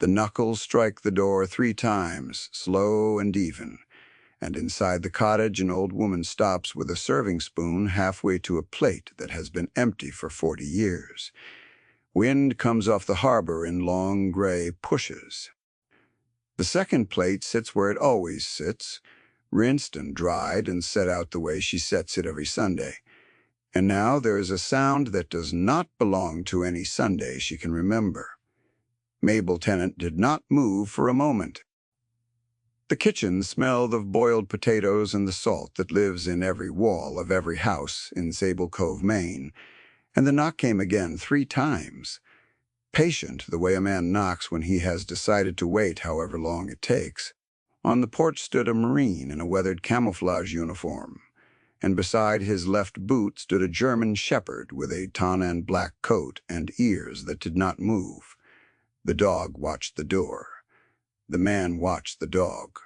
The knuckles strike the door 3 times, slow and even, and inside the cottage an old woman stops with a serving spoon halfway to a plate that has been empty for 40 years. Wind comes off the harbor in long gray pushes. The second plate sits where it always sits, rinsed and dried and set out the way she sets it every Sunday. And now there is a sound that does not belong to any Sunday she can remember. Mabel Tennant did not move for a moment. The kitchen smelled of boiled potatoes and the salt that lives in every wall of every house in Sable Cove, Maine, and the knock came again 3 times. Patient, the way a man knocks when he has decided to wait however long it takes. On the porch stood a Marine in a weathered camouflage uniform, and beside his left boot stood a German shepherd with a tan black coat and ears that did not move. The dog watched the door. The man watched the dog.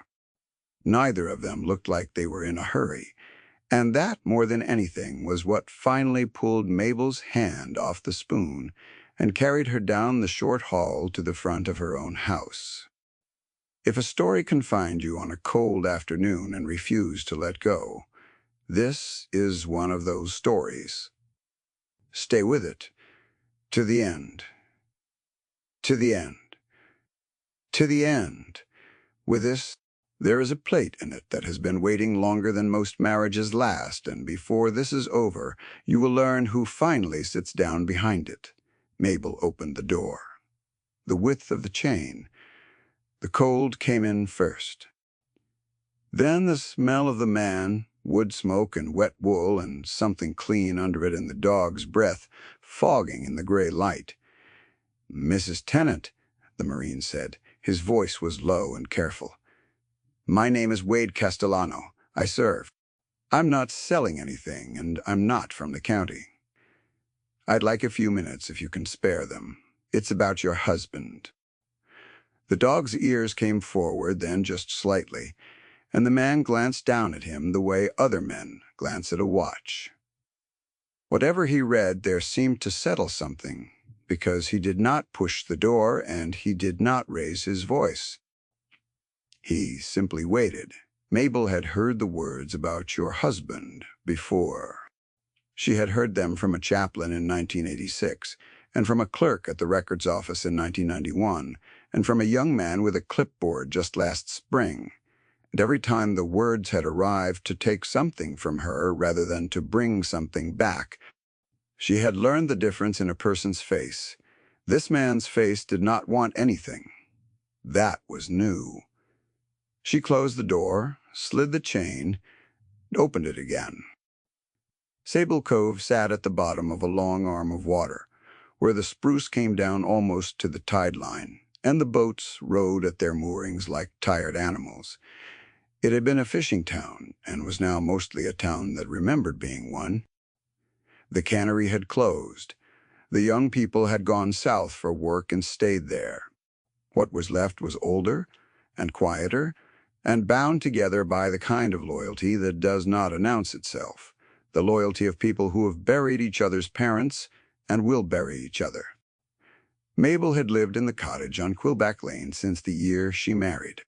Neither of them looked like they were in a hurry, and that, more than anything, was what finally pulled Mabel's hand off the spoon and carried her down the short hall to the front of her own house. If a story can find you on a cold afternoon and refuse to let go, this is one of those stories. Stay with it to the end. To the end. To the end. With this, there is a plate in it that has been waiting longer than most marriages last, and before this is over, you will learn who finally sits down behind it. Mabel opened the door. The width of the chain. The cold came in first. Then the smell of the man, wood smoke and wet wool and something clean under it and the dog's breath, fogging in the gray light. "Mrs. Tennant," the Marine said. His voice was low and careful. "My name is Wade Castellano. I serve. I'm not selling anything, and I'm not from the county. I'd like a few minutes if you can spare them. It's about your husband." The dog's ears came forward, then just slightly, and the man glanced down at him the way other men glance at a watch. Whatever he read there seemed to settle something, because he did not push the door and he did not raise his voice. He simply waited. Mabel had heard the words "about your husband" before. She had heard them from a chaplain in 1986, and from a clerk at the records office in 1991, and from a young man with a clipboard just last spring. And every time the words had arrived to take something from her rather than to bring something back, she had learned the difference in a person's face. This man's face did not want anything. That was new. She closed the door, slid the chain, and opened it again. Sable Cove sat at the bottom of a long arm of water, where the spruce came down almost to the tide line, and the boats rode at their moorings like tired animals. It had been a fishing town, and was now mostly a town that remembered being one. The cannery had closed. The young people had gone south for work and stayed there. What was left was older and quieter, and bound together by the kind of loyalty that does not announce itself, the loyalty of people who have buried each other's parents and will bury each other. Mabel had lived in the cottage on Quillback Lane since the year she married.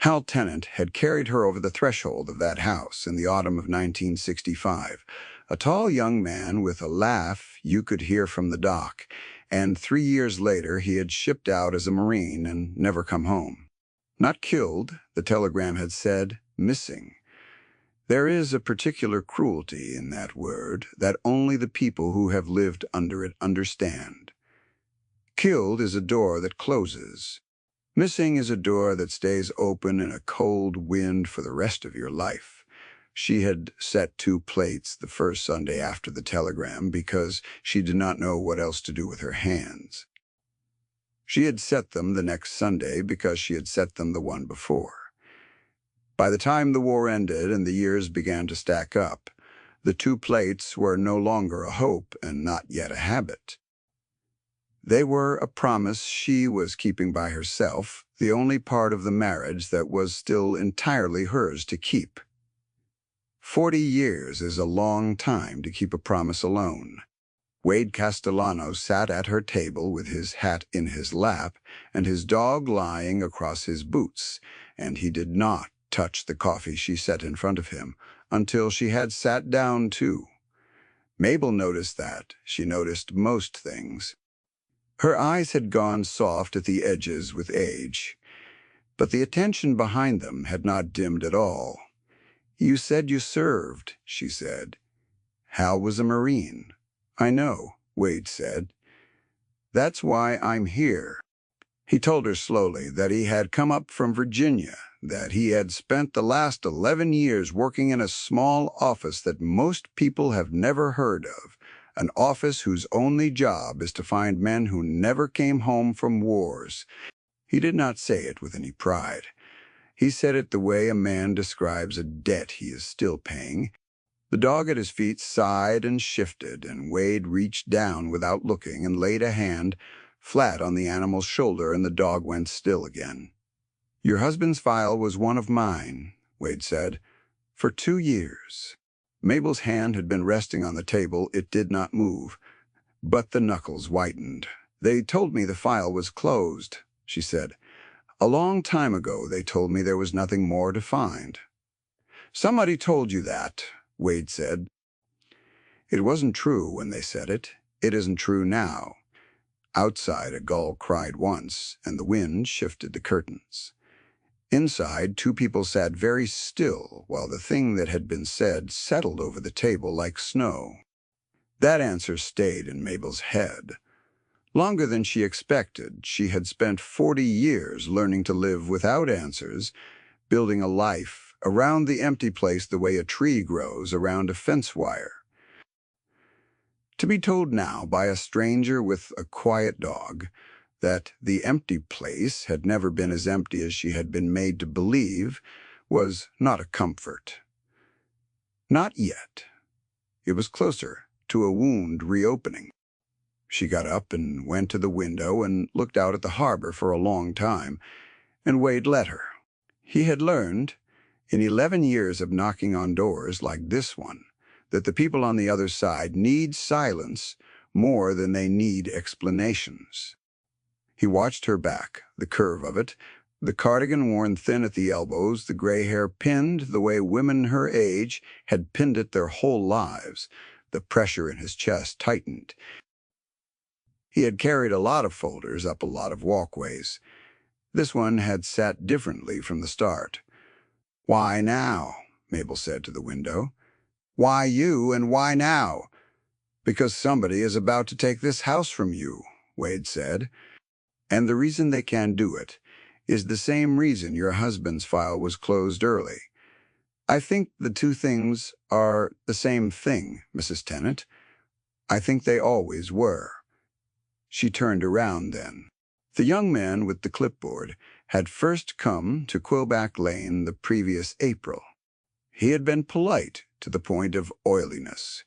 Hal Tennant had carried her over the threshold of that house in the autumn of 1965, a tall young man with a laugh you could hear from the dock, and 3 years later he had shipped out as a Marine and never come home. Not killed, the telegram had said, missing. There is a particular cruelty in that word that only the people who have lived under it understand. Killed is a door that closes. Missing is a door that stays open in a cold wind for the rest of your life. She had set 2 plates the first Sunday after the telegram because she did not know what else to do with her hands. She had set them the next Sunday because she had set them the one before. By the time the war ended and the years began to stack up, the 2 plates were no longer a hope and not yet a habit. They were a promise she was keeping by herself, the only part of the marriage that was still entirely hers to keep. 40 years is a long time to keep a promise alone. Wade Castellano sat at her table with his hat in his lap and his dog lying across his boots, and he did not touch the coffee she set in front of him until she had sat down too. Mabel noticed that. She noticed most things. Her eyes had gone soft at the edges with age, but the attention behind them had not dimmed at all. "You said you served," she said. "Hal was a Marine." "I know," Wade said. "That's why I'm here." He told her slowly that he had come up from Virginia, that he had spent the last 11 years working in a small office that most people have never heard of, an office whose only job is to find men who never came home from wars. He did not say it with any pride. He said it the way a man describes a debt he is still paying. The dog at his feet sighed and shifted, and Wade reached down without looking and laid a hand flat on the animal's shoulder, and the dog went still again. "Your husband's file was one of mine," Wade said, "for 2 years." Mabel's hand had been resting on the table. It did not move, but the knuckles whitened. "They told me the file was closed," she said. "A long time ago they told me there was nothing more to find." "Somebody told you that," Wade said. "It wasn't true when they said it. It isn't true now." Outside, a gull cried once, and the wind shifted the curtains. Inside, 2 people sat very still while the thing that had been said settled over the table like snow. That answer stayed in Mabel's head. Longer than she expected, she had spent 40 years learning to live without answers, building a life around the empty place the way a tree grows around a fence wire. To be told now by a stranger with a quiet dog that the empty place had never been as empty as she had been made to believe was not a comfort. Not yet. It was closer to a wound reopening. She got up and went to the window and looked out at the harbor for a long time, and Wade let her. He had learned, in 11 years of knocking on doors like this one, that the people on the other side need silence more than they need explanations. He watched her back, the curve of it, the cardigan worn thin at the elbows, the gray hair pinned the way women her age had pinned it their whole lives. The pressure in his chest tightened. He had carried a lot of folders up a lot of walkways. This one had sat differently from the start. "Why now?" Mabel said to the window. "Why you, and why now?" "Because somebody is about to take this house from you," Wade said. "And the reason they can do it is the same reason your husband's file was closed early. I think the 2 things are the same thing, Mrs. Tennant. I think they always were." She turned around then. The young man with the clipboard had first come to Quillback Lane the previous April. He had been polite to the point of oiliness.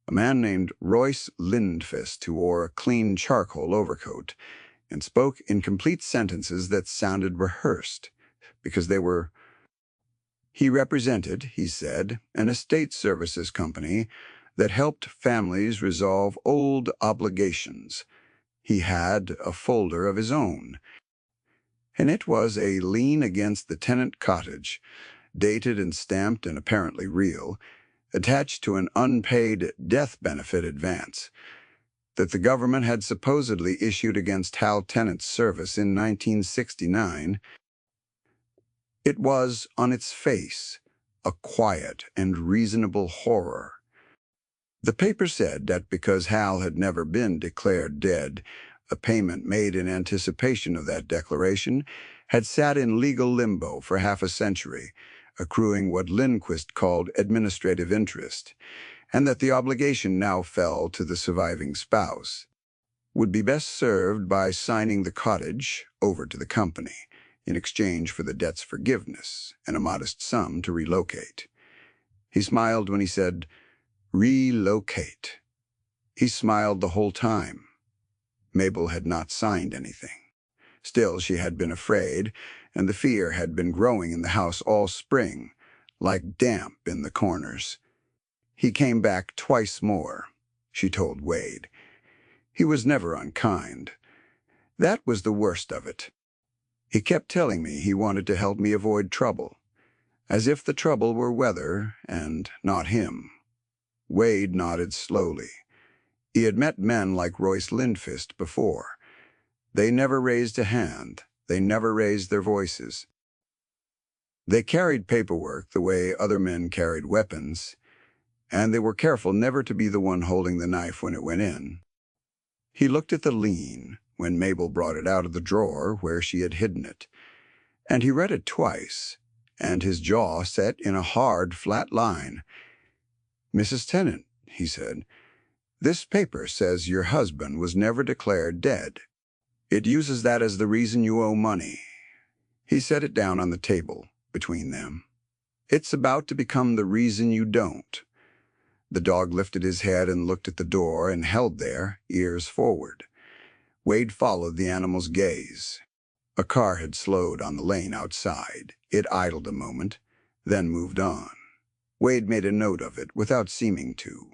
A man named Royce Lindfist, who wore a clean charcoal overcoat and spoke in complete sentences that sounded rehearsed, because they were. He represented, he said, an estate services company that helped families resolve old obligations. He had a folder of his own, and it was a lien against the Tennant cottage, dated and stamped and apparently real, attached to an unpaid death benefit advance that the government had supposedly issued against Hal Tennant's service in 1969. It was, on its face, a quiet and reasonable horror. The paper said that because Hal had never been declared dead, a payment made in anticipation of that declaration had sat in legal limbo for half a century, accruing what Lindquist called administrative interest, and that the obligation now fell to the surviving spouse, would be best served by signing the cottage over to the company in exchange for the debt's forgiveness and a modest sum to relocate. He smiled when he said, "Relocate." He smiled the whole time. Mabel had not signed anything. Still, she had been afraid, and the fear had been growing in the house all spring, like damp in the corners. "He came back twice more," she told Wade. He was never unkind. That was the worst of it. He kept telling me he wanted to help me avoid trouble, as if the trouble were weather and not him. Wade nodded slowly. He had met men like Royce Lindfist before. They never raised a hand. They never raised their voices. They carried paperwork the way other men carried weapons, and they were careful never to be the one holding the knife when it went in. He looked at the lien when Mabel brought it out of the drawer where she had hidden it, and he read it twice, and his jaw set in a hard, flat line. "Mrs. Tennant," he said, "this paper says your husband was never declared dead. It uses that as the reason you owe money." He set it down on the table between them. "It's about to become the reason you don't." The dog lifted his head and looked at the door and held there, ears forward. Wade followed the animal's gaze. A car had slowed on the lane outside. It idled a moment, then moved on. Wade made a note of it without seeming to.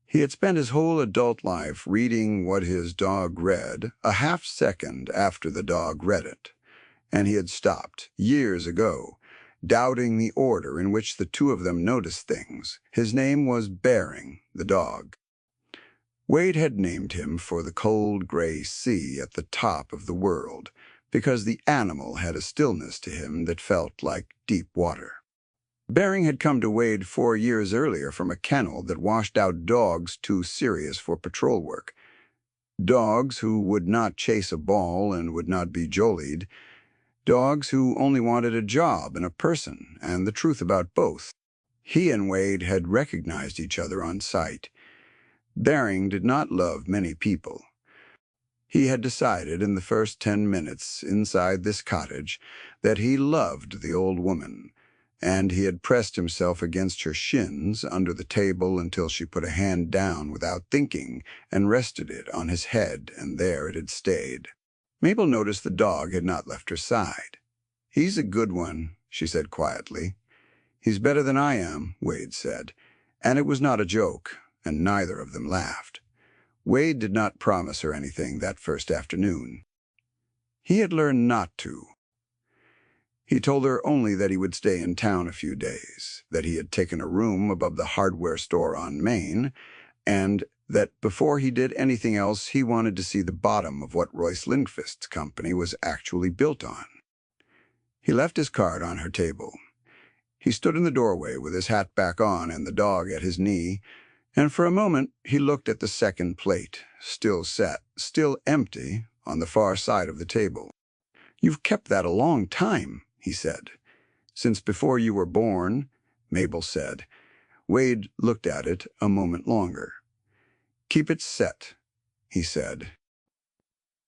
He had spent his whole adult life reading what his dog read a half-second after the dog read it, and he had stopped, years ago, doubting the order in which the two of them noticed things. His name was Bering, the dog. Wade had named him for the cold gray sea at the top of the world, because the animal had a stillness to him that felt like deep water. Bering had come to Wade 4 years earlier from a kennel that washed out dogs too serious for patrol work. Dogs who would not chase a ball and would not be jollied. Dogs who only wanted a job and a person, and the truth about both. He and Wade had recognized each other on sight. Bering did not love many people. He had decided in the first 10 minutes inside this cottage that he loved the old woman, and he had pressed himself against her shins under the table until she put a hand down without thinking and rested it on his head, and there it had stayed. Mabel noticed the dog had not left her side. "He's a good one," she said quietly. "He's better than I am," Wade said, and it was not a joke, and neither of them laughed. Wade did not promise her anything that first afternoon. He had learned not to. He told her only that he would stay in town a few days, that he had taken a room above the hardware store on Main, and that before he did anything else he wanted to see the bottom of what Royce Lindfist's company was actually built on. He left his card on her table. He stood in the doorway with his hat back on and the dog at his knee, and for a moment he looked at the second plate, still set, still empty, on the far side of the table. "You've kept that a long time," he said. "Since before you were born," Mabel said. Wade looked at it a moment longer. "Keep it set," he said.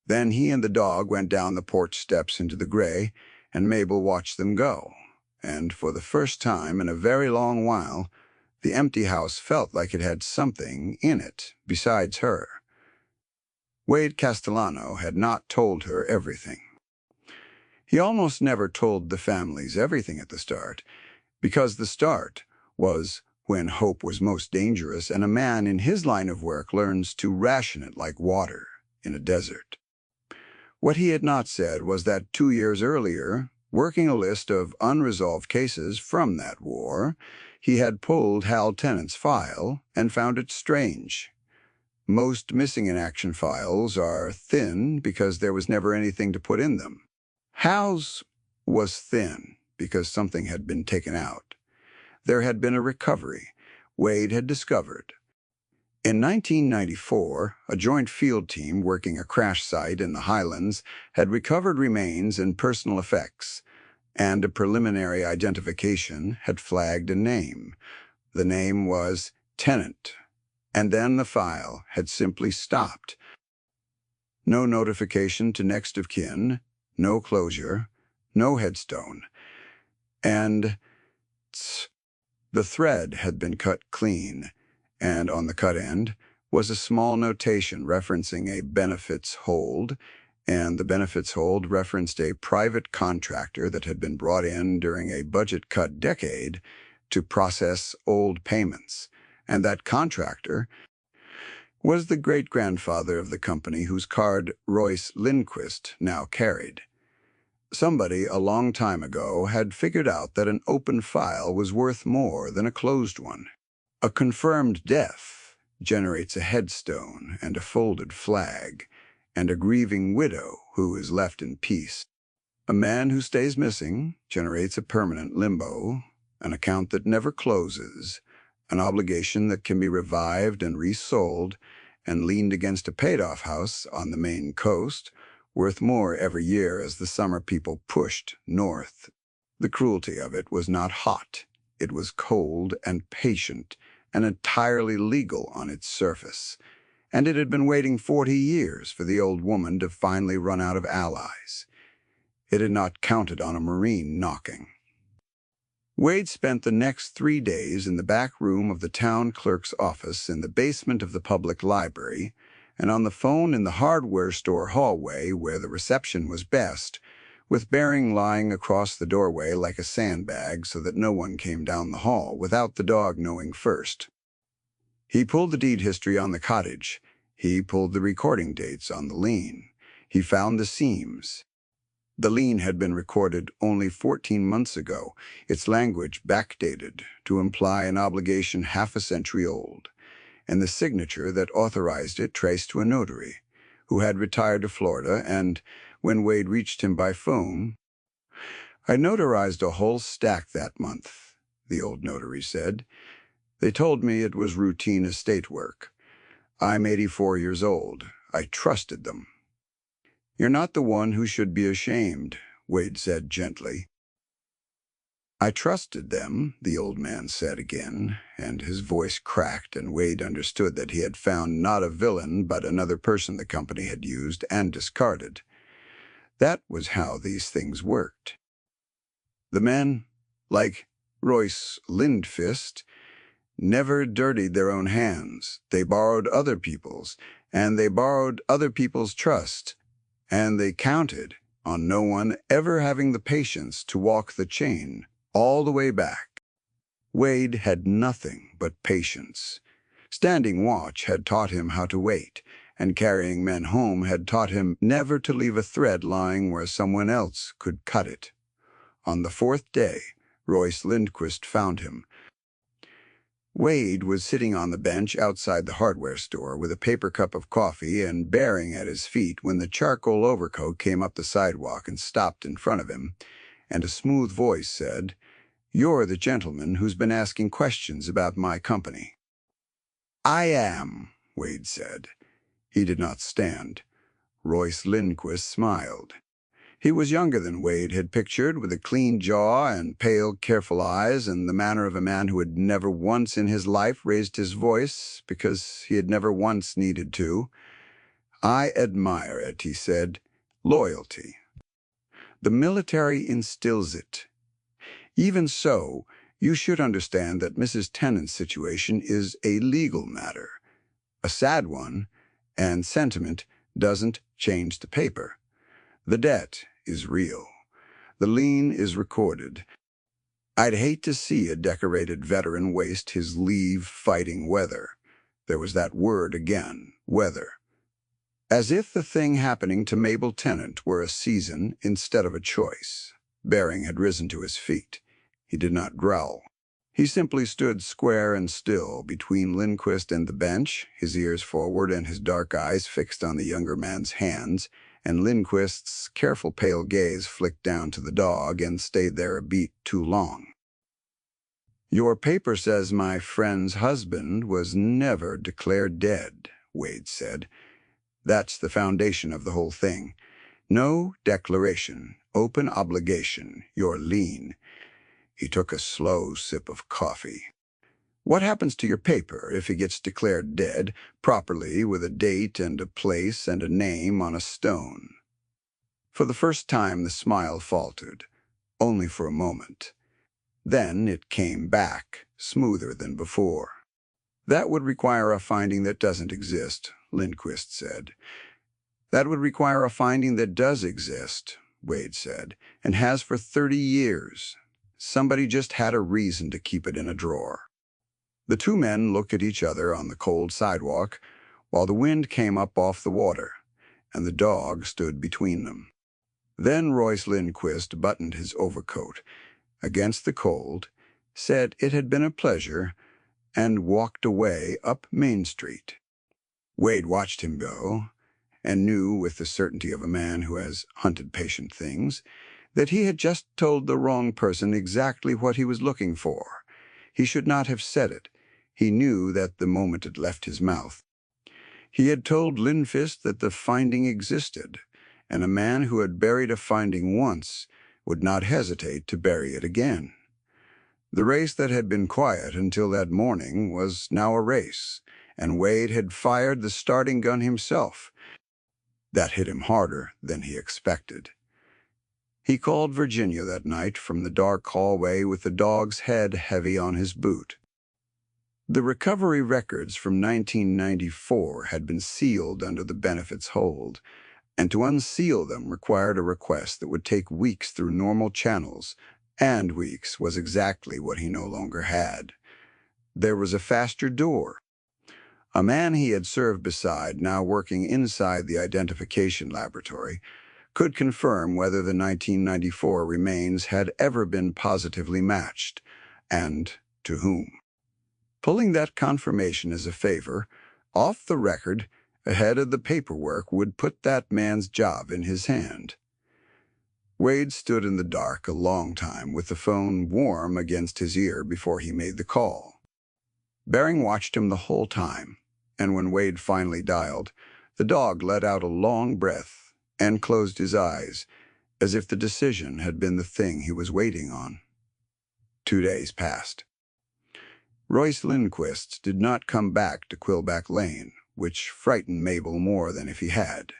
Then he and the dog went down the porch steps into the gray, and Mabel watched them go. And for the first time in a very long while, the empty house felt like it had something in it besides her. Wade Castellano had not told her everything. He almost never told the families everything at the start, because the start was when hope was most dangerous and a man in his line of work learns to ration it like water in a desert. What he had not said was that 2 years earlier, working a list of unresolved cases from that war, he had pulled Hal Tennant's file and found it strange. Most missing in action files are thin because there was never anything to put in them. Hal's was thin because something had been taken out. There had been a recovery, Wade had discovered. In 1994, a joint field team working a crash site in the Highlands had recovered remains and personal effects, and a preliminary identification had flagged a name. The name was Tennant, and then the file had simply stopped. No notification to next of kin, no closure, no headstone, and the thread had been cut clean, and on the cut end was a small notation referencing a benefits hold, and the benefits hold referenced a private contractor that had been brought in during a budget-cut decade to process old payments, and that contractor was the great-grandfather of the company whose card Royce Lindquist now carried. Somebody a long time ago had figured out that an open file was worth more than a closed one. A confirmed death generates a headstone and a folded flag, and a grieving widow who is left in peace. A man who stays missing generates a permanent limbo, an account that never closes, an obligation that can be revived and resold and leaned against a paid-off house on the Maine coast, worth more every year as the summer people pushed north. The cruelty of it was not hot. It was cold and patient and entirely legal on its surface, and it had been waiting 40 years for the old woman to finally run out of allies. It had not counted on a Marine knocking. Wade spent the next 3 days in the back room of the town clerk's office in the basement of the public library, and on the phone in the hardware store hallway where the reception was best, with Bering lying across the doorway like a sandbag so that no one came down the hall without the dog knowing first. He pulled the deed history on the cottage. He pulled the recording dates on the lien. He found the seams. The lien had been recorded only 14 months ago, its language backdated to imply an obligation half a century old, and the signature that authorized it traced to a notary, who had retired to Florida, and, when Wade reached him by phone, "I notarized a whole stack that month," the old notary said. "They told me it was routine estate work. I'm 84 years old. I trusted them." "You're not the one who should be ashamed," Wade said gently. "I trusted them," the old man said again, and his voice cracked, and Wade understood that he had found not a villain but another person the company had used and discarded. That was how these things worked. The men, like Royce Lindquist, never dirtied their own hands. They borrowed other people's, and they borrowed other people's trust, and they counted on no one ever having the patience to walk the chain all the way back. Wade had nothing but patience. Standing watch had taught him how to wait, and carrying men home had taught him never to leave a thread lying where someone else could cut it. On the 4th day, Royce Lindquist found him. Wade was sitting on the bench outside the hardware store with a paper cup of coffee and Bering at his feet when the charcoal overcoat came up the sidewalk and stopped in front of him, and a smooth voice said, "You're the gentleman who's been asking questions about my company." "I am," Wade said. He did not stand. Royce Lindquist smiled. He was younger than Wade had pictured, with a clean jaw and pale, careful eyes and the manner of a man who had never once in his life raised his voice because he had never once needed to. "I admire it," he said. "Loyalty. The military instills it. Even so, you should understand that Mrs. Tennant's situation is a legal matter, a sad one, and sentiment doesn't change the paper. The debt is real. The lien is recorded. I'd hate to see a decorated veteran waste his leave fighting weather." There was that word again, weather. As if the thing happening to Mabel Tennant were a season instead of a choice. Bering had risen to his feet. He did not growl. He simply stood square and still between Lindquist and the bench, his ears forward and his dark eyes fixed on the younger man's hands, and Lindquist's careful pale gaze flicked down to the dog and stayed there a beat too long. "Your paper says my friend's husband was never declared dead," Wade said. "That's the foundation of the whole thing. No declaration, open obligation, your lien." He took a slow sip of coffee. "What happens to your paper if he gets declared dead, properly, with a date and a place and a name on a stone?" For the first time the smile faltered, only for a moment. Then it came back, smoother than before. "That would require a finding that doesn't exist," Lindquist said. "That would require a finding that does exist," Wade said, "and has for 30 years. Somebody just had a reason to keep it in a drawer." The two men looked at each other on the cold sidewalk. while the wind came up off the water, and the dog stood between them. Then Royce Lindquist buttoned his overcoat against the cold, said it had been a pleasure, and walked away up Main Street. Wade watched him go, and knew with the certainty of a man who has hunted patient things that he had just told the wrong person exactly what he was looking for. He should not have said it. He knew that the moment it left his mouth. He had told Lindquist that the finding existed, and a man who had buried a finding once would not hesitate to bury it again. The race that had been quiet until that morning was now a race, and Wade had fired the starting gun himself. That hit him harder than he expected. He called Virginia that night from the dark hallway with the dog's head heavy on his boot. The recovery records from 1994 had been sealed under the benefits hold, and to unseal them required a request that would take weeks through normal channels, and weeks was exactly what he no longer had. There was a faster door. A man he had served beside, now working inside the identification laboratory, could confirm whether the 1994 remains had ever been positively matched, and to whom. Pulling that confirmation as a favor, off the record, ahead of the paperwork would put that man's job in his hand. Wade stood in the dark a long time with the phone warm against his ear before he made the call. Bering watched him the whole time, and when Wade finally dialed, the dog let out a long breath and closed his eyes, as if the decision had been the thing he was waiting on. 2 days passed. Royce Lindquist did not come back to Quillback Lane, which frightened Mabel more than if he had.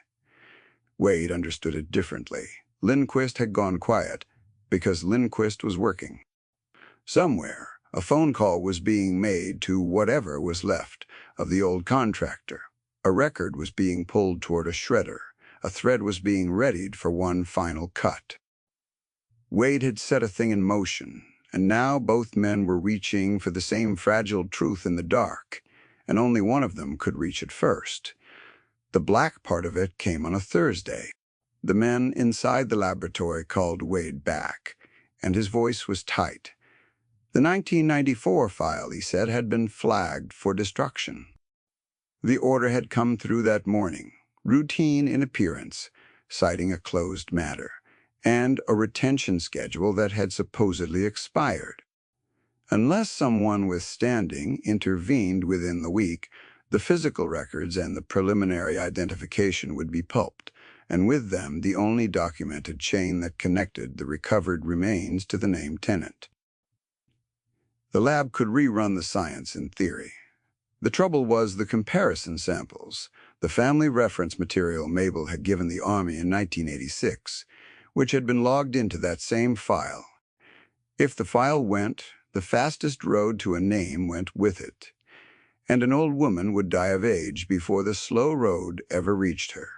Wade understood it differently. Lindquist had gone quiet because Lindquist was working. Somewhere, a phone call was being made to whatever was left of the old contractor. A record was being pulled toward a shredder. A thread was being readied for one final cut. Wade had set a thing in motion, and now both men were reaching for the same fragile truth in the dark, and only one of them could reach it first. The black part of it came on a Thursday. The men inside the laboratory called Wade back, and his voice was tight. The 1994 file, he said, had been flagged for destruction. The order had come through that morning, routine in appearance, citing a closed matter, and a retention schedule that had supposedly expired. Unless someone with standing intervened within the week, the physical records and the preliminary identification would be pulped, and with them the only documented chain that connected the recovered remains to the named tenant. The lab could rerun the science in theory. The trouble was the comparison samples, the family reference material Mabel had given the Army in 1986, which had been logged into that same file. If the file went, the fastest road to a name went with it, and an old woman would die of age before the slow road ever reached her.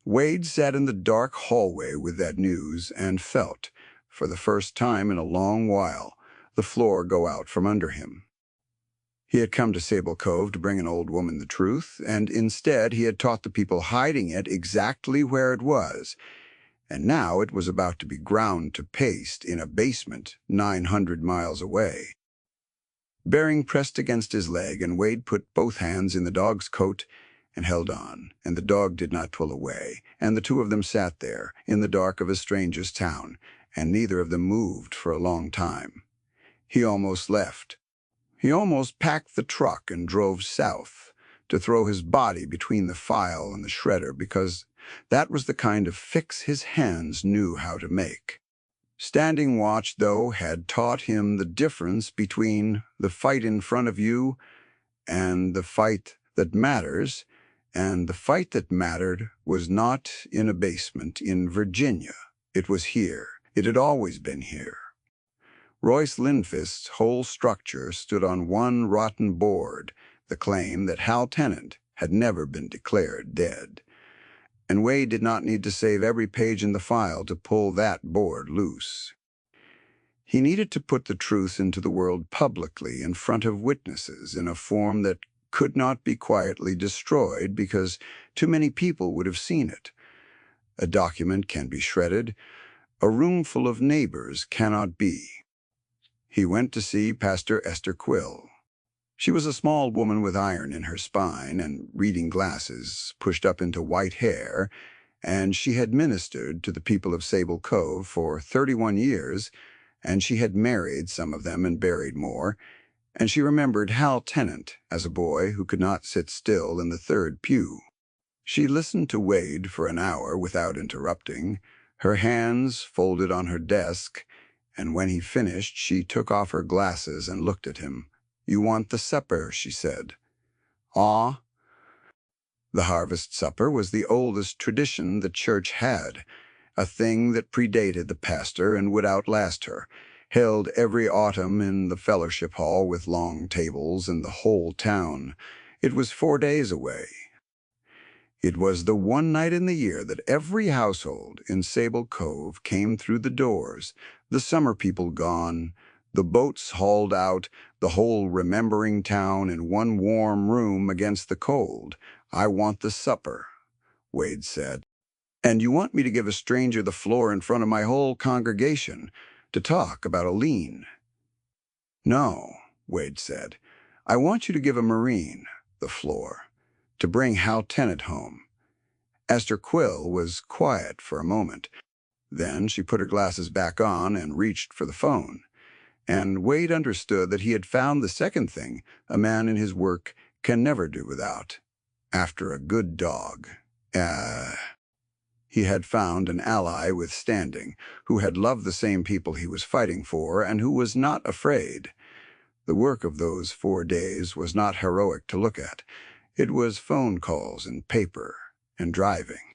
Wade sat in the dark hallway with that news and felt, for the first time in a long while, the floor go out from under him. He had come to Sable Cove to bring an old woman the truth, and instead he had taught the people hiding it exactly where it was, and now it was about to be ground to paste in a basement 900 miles away. Bering pressed against his leg, and Wade put both hands in the dog's coat and held on, and the dog did not pull away, and the two of them sat there in the dark of a stranger's town, and neither of them moved for a long time. He almost left. He almost packed the truck and drove south to throw his body between the file and the shredder, because that was the kind of fix his hands knew how to make. Standing watch, though, had taught him the difference between the fight in front of you and the fight that matters, and the fight that mattered was not in a basement in Virginia. It was here. It had always been here. Royce Lindquist's whole structure stood on one rotten board, the claim that Hal Tennant had never been declared dead. And Wade did not need to save every page in the file to pull that board loose. He needed to put the truth into the world publicly in front of witnesses in a form that could not be quietly destroyed because too many people would have seen it. A document can be shredded. A room full of neighbors cannot be. He went to see Pastor Esther Quill. She was a small woman with iron in her spine and reading glasses pushed up into white hair, and she had ministered to the people of Sable Cove for 31 years, and she had married some of them and buried more, and she remembered Hal Tennant as a boy who could not sit still in the third pew. She listened to Wade for an hour without interrupting, her hands folded on her desk, and when he finished, she took off her glasses and looked at him. "You want the supper," she said. "Ah." The harvest supper was the oldest tradition the church had, a thing that predated the pastor and would outlast her, held every autumn in the fellowship hall with long tables and the whole town. It was 4 days away. It was the one night in the year that every household in Sable Cove came through the doors, the summer people gone, the boats hauled out, the whole remembering town in one warm room against the cold. "I want the supper," Wade said. "And you want me to give a stranger the floor in front of my whole congregation to talk about a lien?" "No," Wade said. "I want you to give a Marine the floor, to bring Hal Tennant home." Esther Quill was quiet for a moment. Then she put her glasses back on and reached for the phone. And Wade understood that he had found the second thing a man in his work can never do without. After a good dog. He had found an ally with standing, who had loved the same people he was fighting for, and who was not afraid. The work of those 4 days was not heroic to look at. It was phone calls and paper and driving.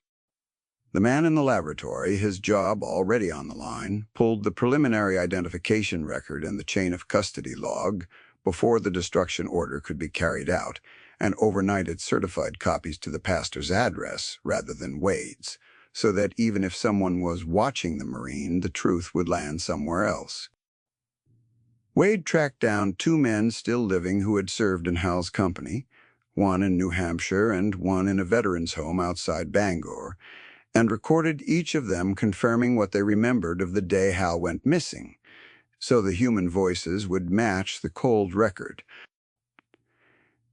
The man in the laboratory, his job already on the line, pulled the preliminary identification record and the chain of custody log before the destruction order could be carried out, and overnighted certified copies to the pastor's address rather than Wade's, so that even if someone was watching the Marine, the truth would land somewhere else. Wade tracked down 2 men still living who had served in Hal's company, one in New Hampshire and one in a veterans' home outside Bangor, and recorded each of them confirming what they remembered of the day Hal went missing, so the human voices would match the cold record.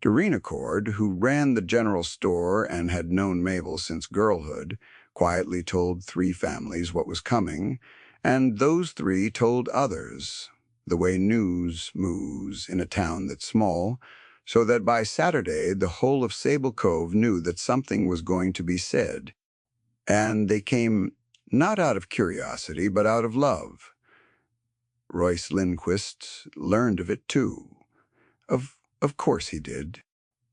Doreen Accord, who ran the general store and had known Mabel since girlhood, quietly told 3 families what was coming, and those 3 told others, the way news moves in a town that's small, so that by Saturday the whole of Sable Cove knew that something was going to be said. And they came not out of curiosity, but out of love. Royce Lindquist learned of it, too. Of course he did.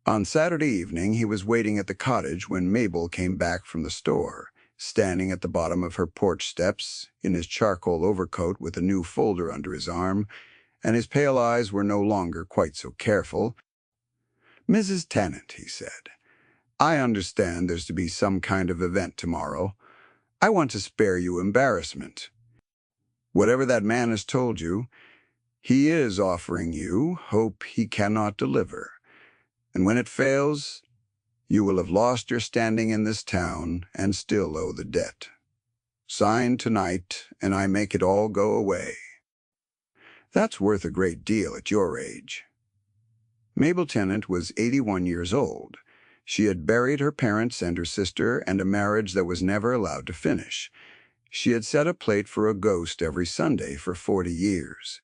On Saturday evening, he was waiting at the cottage when Mabel came back from the store, standing at the bottom of her porch steps, in his charcoal overcoat with a new folder under his arm, and his pale eyes were no longer quite so careful. "Mrs. Tennant," he said, "I understand there's to be some kind of event tomorrow. I want to spare you embarrassment. Whatever that man has told you, he is offering you hope he cannot deliver. And when it fails, you will have lost your standing in this town and still owe the debt. Sign tonight, and I make it all go away." That's worth a great deal at your age. Mabel Tennant was 81 years old. She had buried her parents and her sister and a marriage that was never allowed to finish. She had set a plate for a ghost every Sunday for 40 years.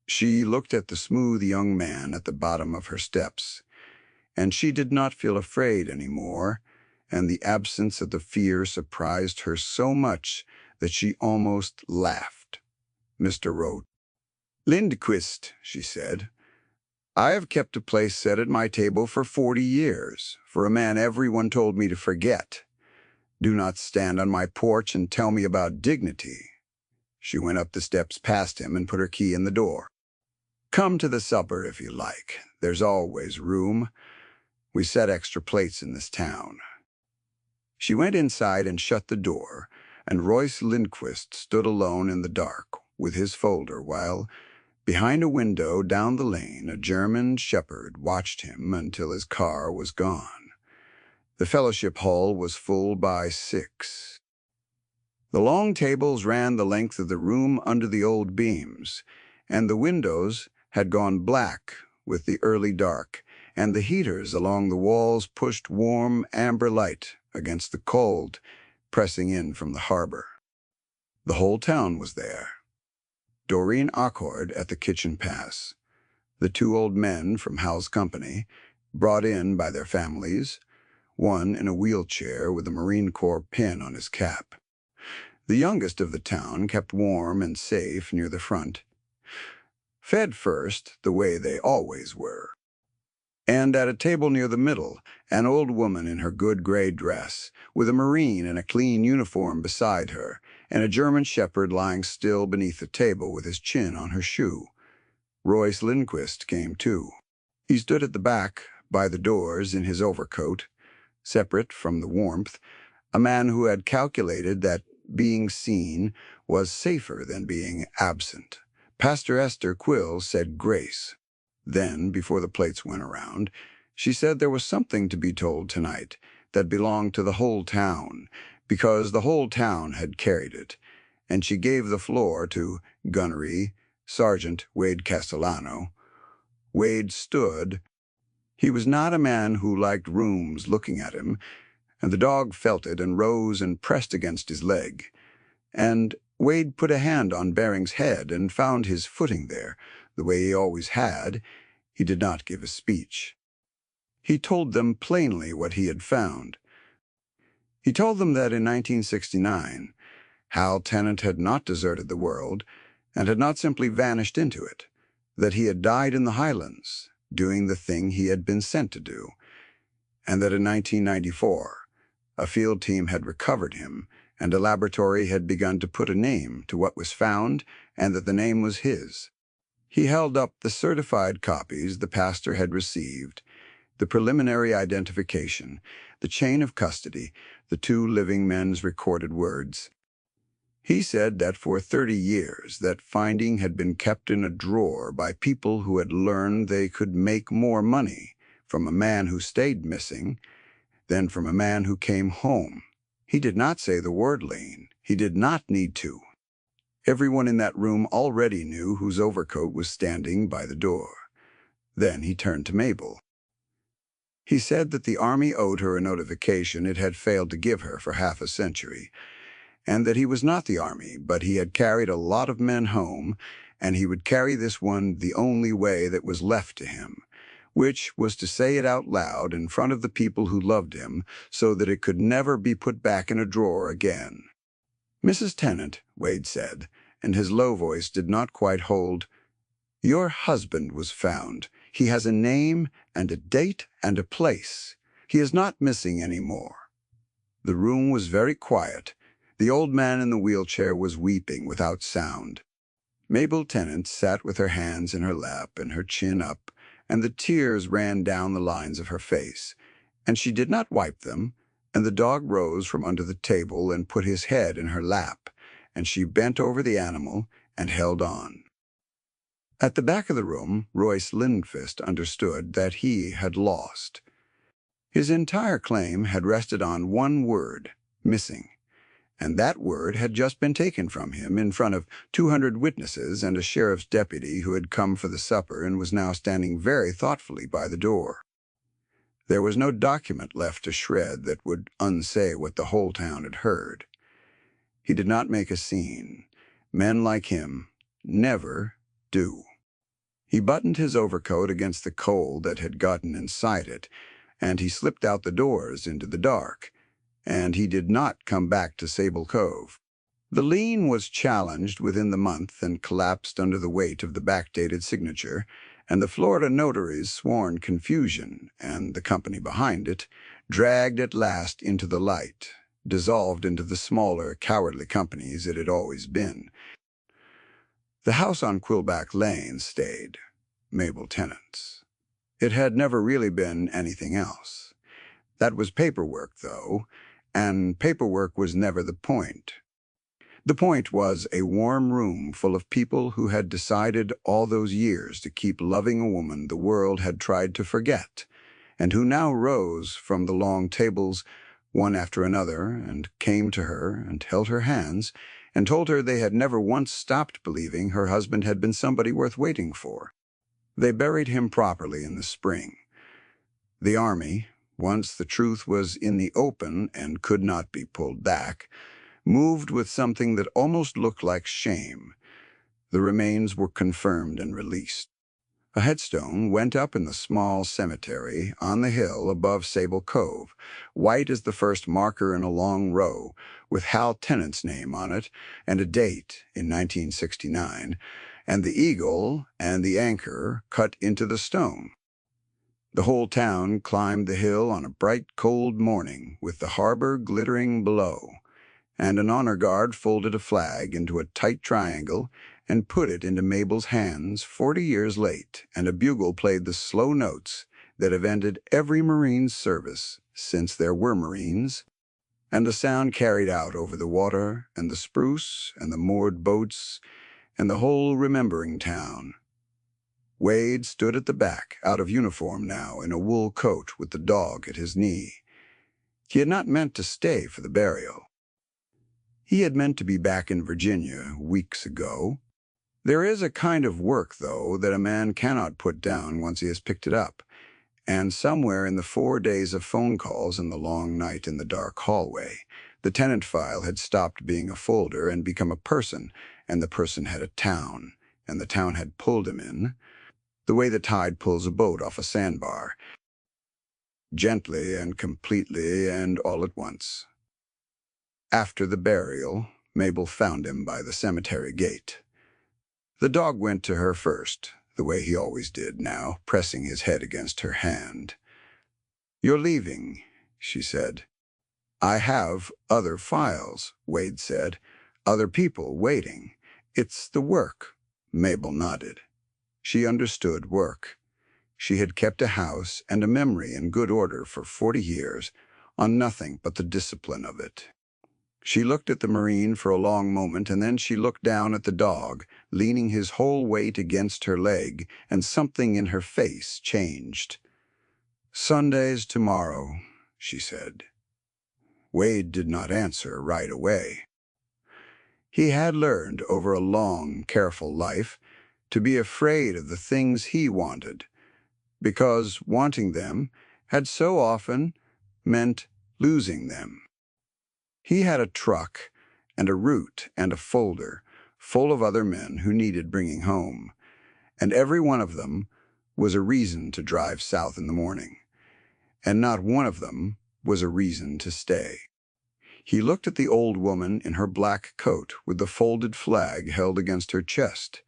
She looked at the smooth young man at the bottom of her steps, and she did not feel afraid anymore, and the absence of the fear surprised her so much that she almost laughed. Mr. wrote. "Lindquist," she said, "I have kept a place set at my table for 40 years, for a man everyone told me to forget. Do not stand on my porch and tell me about dignity." She went up the steps past him and put her key in the door. "Come to the supper if you like. There's always room. We set extra plates in this town." She went inside and shut the door, and Royce Lindquist stood alone in the dark with his folder while Behind a window down the lane, a German shepherd watched him until his car was gone. The fellowship hall was full by 6. The long tables ran the length of the room under the old beams, and the windows had gone black with the early dark, and the heaters along the walls pushed warm amber light against the cold pressing in from the harbor. The whole town was there. Doreen Accord at the kitchen pass, the 2 old men from Hal's company, brought in by their families, one in a wheelchair with a Marine Corps pin on his cap. The youngest of the town kept warm and safe near the front, fed first the way they always were. And at a table near the middle, an old woman in her good gray dress, with a Marine in a clean uniform beside her, and a German shepherd lying still beneath the table with his chin on her shoe. Royce Lindquist came too. He stood at the back, by the doors, in his overcoat, separate from the warmth, a man who had calculated that being seen was safer than being absent. Pastor Esther Quill said grace. Then, before the plates went around, she said there was something to be told tonight that belonged to the whole town, because the whole town had carried it, and she gave the floor to Gunnery, Sergeant Wade Castellano. Wade stood. He was not a man who liked rooms looking at him, and the dog felt it and rose and pressed against his leg. And Wade put a hand on Bering's head and found his footing there, the way he always had. He did not give a speech. He told them plainly what he had found. He told them that in 1969, Hal Tennant had not deserted the world and had not simply vanished into it, that he had died in the Highlands, doing the thing he had been sent to do, and that in 1994, a field team had recovered him and a laboratory had begun to put a name to what was found, and that the name was his. He held up the certified copies the pastor had received, the preliminary identification, the chain of custody, the 2 living men's recorded words. He said that for 30 years that finding had been kept in a drawer by people who had learned they could make more money from a man who stayed missing than from a man who came home. He did not say the word Lane. He did not need to. Everyone in that room already knew whose overcoat was standing by the door. Then he turned to Mabel. He said that the Army owed her a notification it had failed to give her for half a century, and that he was not the Army, but he had carried a lot of men home, and he would carry this one the only way that was left to him, which was to say it out loud in front of the people who loved him so that it could never be put back in a drawer again. Mrs. Tennant, Wade said, and his low voice did not quite hold, "Your husband was found. He has a name and a date and a place. He is not missing any more." The room was very quiet. The old man in the wheelchair was weeping without sound. Mabel Tennant sat with her hands in her lap and her chin up, and the tears ran down the lines of her face, and she did not wipe them, and the dog rose from under the table and put his head in her lap, and she bent over the animal and held on. At the back of the room, Royce Lindquist understood that he had lost. His entire claim had rested on one word, missing, and that word had just been taken from him in front of 200 witnesses and a sheriff's deputy who had come for the supper and was now standing very thoughtfully by the door. There was no document left to shred that would unsay what the whole town had heard. He did not make a scene. Men like him never do. He buttoned his overcoat against the cold that had gotten inside it, and he slipped out the doors into the dark, and he did not come back to Sable Cove. The lien was challenged within the month and collapsed under the weight of the backdated signature, and the Florida notary's sworn confusion, and the company behind it, dragged at last into the light, dissolved into the smaller, cowardly companies it had always been. The house on Quillback Lane stayed, Mabel Tennant's. It had never really been anything else. That was paperwork, though, and paperwork was never the point. The point was a warm room full of people who had decided all those years to keep loving a woman the world had tried to forget, and who now rose from the long tables, one after another, and came to her and held her hands and told her they had never once stopped believing her husband had been somebody worth waiting for. They buried him properly in the spring. The army, once the truth was in the open and could not be pulled back, moved with something that almost looked like shame. The remains were confirmed and released. A headstone went up in the small cemetery on the hill above Sable Cove, white as the first marker in a long row, with Hal Tennant's name on it and a date in 1969, and the eagle and the anchor cut into the stone. The whole town climbed the hill on a bright, cold morning, with the harbor glittering below, and an honor guard folded a flag into a tight triangle and put it into Mabel's hands 40 years late, and a bugle played the slow notes that have ended every Marine's service since there were Marines, and the sound carried out over the water and the spruce and the moored boats and the whole remembering town. Wade stood at the back, out of uniform now, in a wool coat with the dog at his knee. He had not meant to stay for the burial. He had meant to be back in Virginia weeks ago. There is a kind of work, though, that a man cannot put down once he has picked it up, and somewhere in the 4 days of phone calls and the long night in the dark hallway, the Tennant file had stopped being a folder and become a person, and the person had a town, and the town had pulled him in, the way the tide pulls a boat off a sandbar, gently and completely and all at once. After the burial, Mabel found him by the cemetery gate. The dog went to her first, the way he always did now, pressing his head against her hand. "You're leaving," she said. "I have other files," Wade said. "Other people waiting. It's the work." Mabel nodded. She understood work. She had kept a house and a memory in good order for 40 years, on nothing but the discipline of it. She looked at the Marine for a long moment, and then she looked down at the dog, leaning his whole weight against her leg, and something in her face changed. "Sunday's tomorrow," she said. Wade did not answer right away. He had learned over a long, careful life to be afraid of the things he wanted, because wanting them had so often meant losing them. He had a truck and a route and a folder full of other men who needed bringing home, and every one of them was a reason to drive south in the morning, and not one of them was a reason to stay. He looked at the old woman in her black coat with the folded flag held against her chest,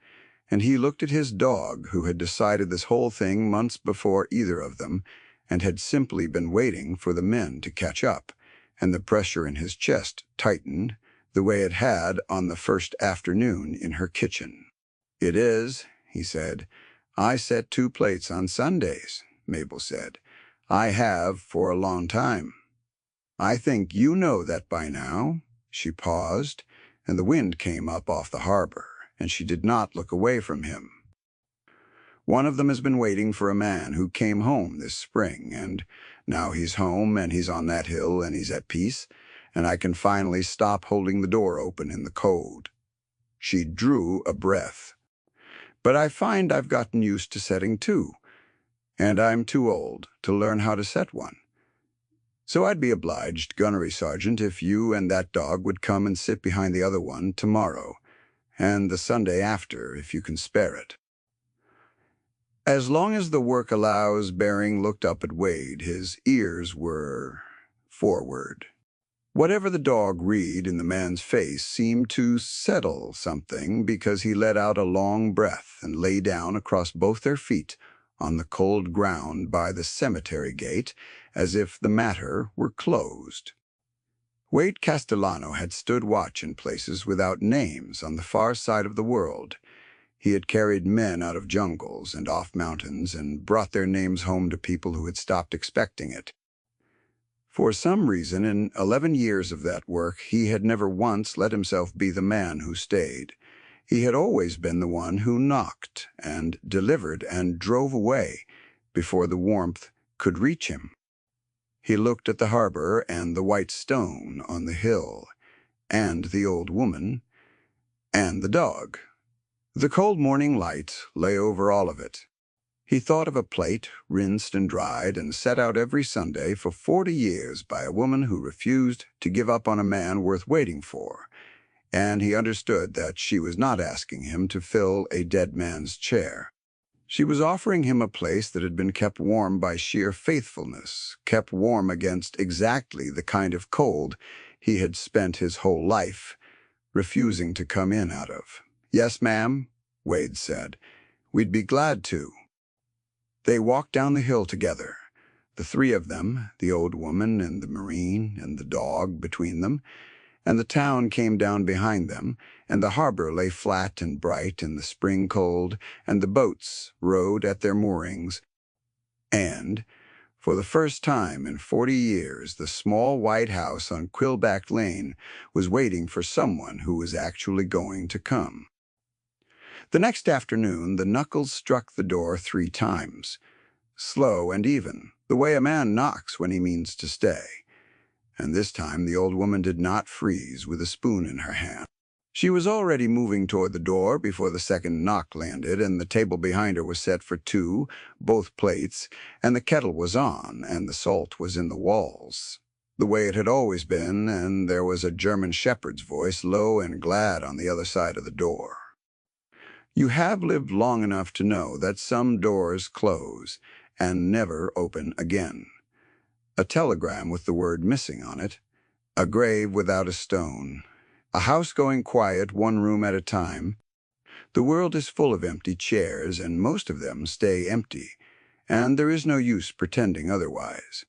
and he looked at his dog, who had decided this whole thing months before either of them, and had simply been waiting for the men to catch up, and the pressure in his chest tightened the way it had on the first afternoon in her kitchen. "It is," he said. "I set 2 plates on Sundays," Mabel said. "I have for a long time. I think you know that by now." She paused, and the wind came up off the harbor, and she did not look away from him. "One of them has been waiting for a man who came home this spring, and now he's home, and he's on that hill, and he's at peace, and I can finally stop holding the door open in the cold." She drew a breath. "But I find I've gotten used to setting 2, and I'm too old to learn how to set one. So I'd be obliged, gunnery sergeant, if you and that dog would come and sit behind the other one tomorrow, and the Sunday after, if you can spare it." As long as the work allows, Bering looked up at Wade. His ears were forward. Whatever the dog read in the man's face seemed to settle something, because he let out a long breath and lay down across both their feet on the cold ground by the cemetery gate, as if the matter were closed. Wade Castellano had stood watch in places without names on the far side of the world. He had carried men out of jungles and off mountains and brought their names home to people who had stopped expecting it. For some reason, in 11 years of that work, he had never once let himself be the man who stayed. He had always been the one who knocked and delivered and drove away before the warmth could reach him. He looked at the harbor and the white stone on the hill, and the old woman, and the dog. The cold morning light lay over all of it. He thought of a plate, rinsed and dried, and set out every Sunday for 40 years by a woman who refused to give up on a man worth waiting for, and he understood that she was not asking him to fill a dead man's chair. She was offering him a place that had been kept warm by sheer faithfulness, kept warm against exactly the kind of cold he had spent his whole life refusing to come in out of. "Yes, ma'am," Wade said. "We'd be glad to." They walked down the hill together, the three of them, the old woman and the Marine and the dog between them, and the town came down behind them, and the harbor lay flat and bright in the spring cold, and the boats rode at their moorings. And, for the first time in 40 years, the small white house on Quillback Lane was waiting for someone who was actually going to come. The next afternoon, the knuckles struck the door 3 times, slow and even, the way a man knocks when he means to stay. And this time the old woman did not freeze with a spoon in her hand. She was already moving toward the door before the second knock landed, and the table behind her was set for 2, both plates, and the kettle was on, and the salt was in the walls, the way it had always been, and there was a German shepherd's voice, low and glad, on the other side of the door. You have lived long enough to know that some doors close and never open again. A telegram with the word missing on it, a grave without a stone, a house going quiet 1 room at a time. The world is full of empty chairs, and most of them stay empty, and there is no use pretending otherwise.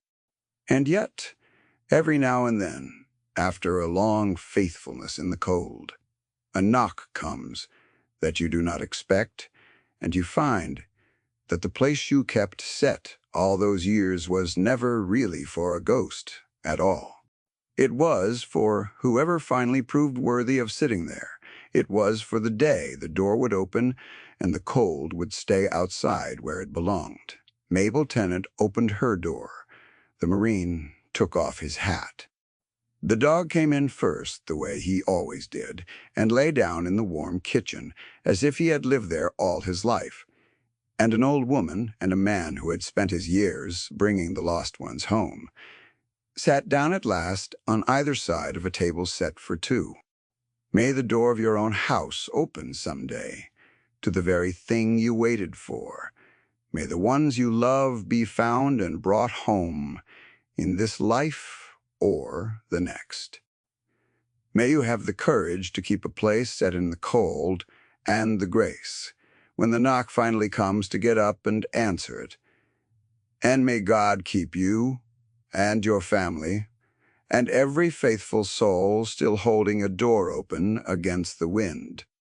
And yet, every now and then, after a long faithfulness in the cold, a knock comes that you do not expect, and you find that the place you kept set all those years was never really for a ghost at all. It was for whoever finally proved worthy of sitting there. It was for the day the door would open and the cold would stay outside where it belonged. Mabel Tennant opened her door. The Marine took off his hat. The dog came in first, the way he always did, and lay down in the warm kitchen, as if he had lived there all his life. And an old woman and a man who had spent his years bringing the lost ones home sat down at last on either side of a table set for 2. May the door of your own house open some day to the very thing you waited for. May the ones you love be found and brought home in this life or the next. May you have the courage to keep a place set in the cold and the grace, when the knock finally comes, to get up and answer it. And may God keep you and your family and every faithful soul still holding a door open against the wind.